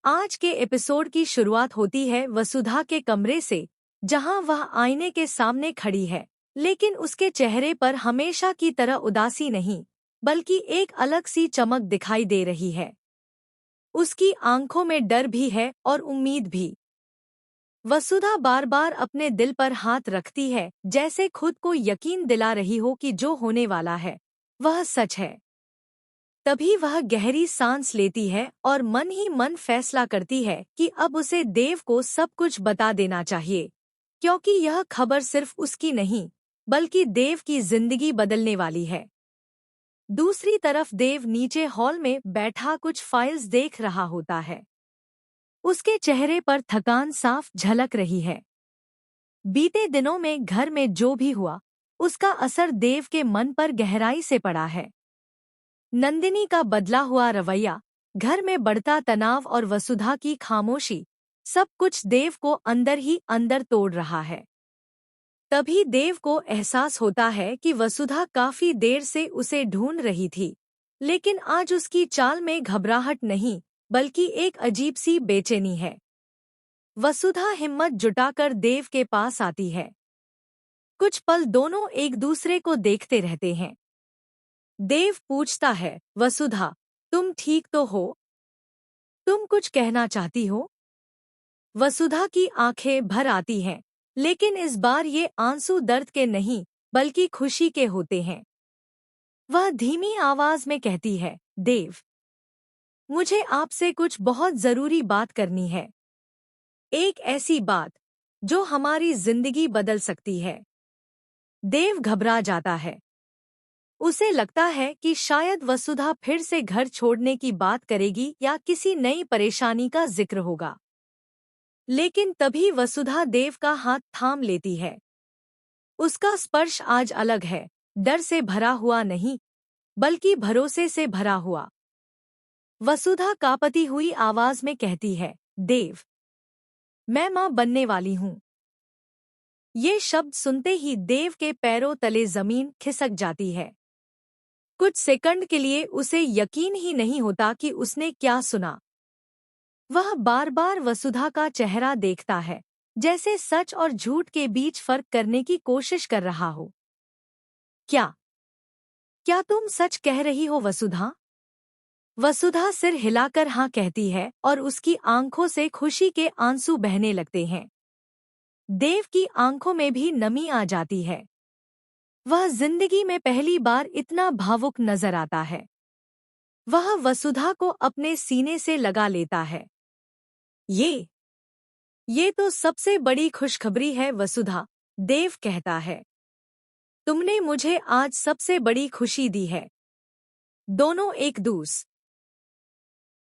आज के एपिसोड की शुरुआत होती है वसुधा के कमरे से, जहां वह आईने के सामने खड़ी है, लेकिन उसके चेहरे पर हमेशा की तरह उदासी नहीं, बल्कि एक अलग सी चमक दिखाई दे रही है। उसकी आंखों में डर भी है और उम्मीद भी। वसुधा बार बार अपने दिल पर हाथ रखती है, जैसे खुद को यकीन दिला रही हो कि जो होने वाला है वह सच है। तभी वह गहरी सांस लेती है और मन ही मन फैसला करती है कि अब उसे देव को सब कुछ बता देना चाहिए, क्योंकि यह खबर सिर्फ उसकी नहीं, बल्कि देव की जिंदगी बदलने वाली है। दूसरी तरफ देव नीचे हॉल में बैठा कुछ फाइल्स देख रहा होता है। उसके चेहरे पर थकान साफ झलक रही है। बीते दिनों में घर में जो भी हुआ, उसका असर देव के मन पर गहराई से पड़ा है। नंदिनी का बदला हुआ रवैया, घर में बढ़ता तनाव और वसुधा की खामोशी, सब कुछ देव को अंदर ही अंदर तोड़ रहा है। तभी देव को एहसास होता है कि वसुधा काफी देर से उसे ढूंढ रही थी, लेकिन आज उसकी चाल में घबराहट नहीं, बल्कि एक अजीब सी बेचैनी है। वसुधा हिम्मत जुटाकर देव के पास आती है। कुछ पल दोनों एक दूसरे को देखते रहते हैं। देव पूछता है, वसुधा, तुम ठीक तो हो? तुम कुछ कहना चाहती हो? वसुधा की आंखें भर आती हैं, लेकिन इस बार ये आंसू दर्द के नहीं, बल्कि खुशी के होते हैं। वह धीमी आवाज में कहती है, देव, मुझे आपसे कुछ बहुत जरूरी बात करनी है। एक ऐसी बात जो हमारी जिंदगी बदल सकती है। देव घबरा जाता है। उसे लगता है कि शायद वसुधा फिर से घर छोड़ने की बात करेगी या किसी नई परेशानी का जिक्र होगा। लेकिन तभी वसुधा देव का हाथ थाम लेती है। उसका स्पर्श आज अलग है, डर से भरा हुआ नहीं, बल्कि भरोसे से भरा हुआ। वसुधा कांपती हुई आवाज में कहती है, देव, मैं मां बनने वाली हूं। ये शब्द सुनते ही देव के पैरों तले जमीन खिसक जाती है। कुछ सेकंड के लिए उसे यकीन ही नहीं होता कि उसने क्या सुना। वह बार बार वसुधा का चेहरा देखता है, जैसे सच और झूठ के बीच फर्क करने की कोशिश कर रहा हो। क्या क्या तुम सच कह रही हो वसुधा? वसुधा सिर हिलाकर हाँ कहती है और उसकी आंखों से खुशी के आंसू बहने लगते हैं। देव की आंखों में भी नमी आ जाती है। वह जिंदगी में पहली बार इतना भावुक नजर आता है। वह वसुधा को अपने सीने से लगा लेता है। ये तो सबसे बड़ी खुशखबरी है वसुधा, देव कहता है। तुमने मुझे आज सबसे बड़ी खुशी दी है। दोनों एक दूसरे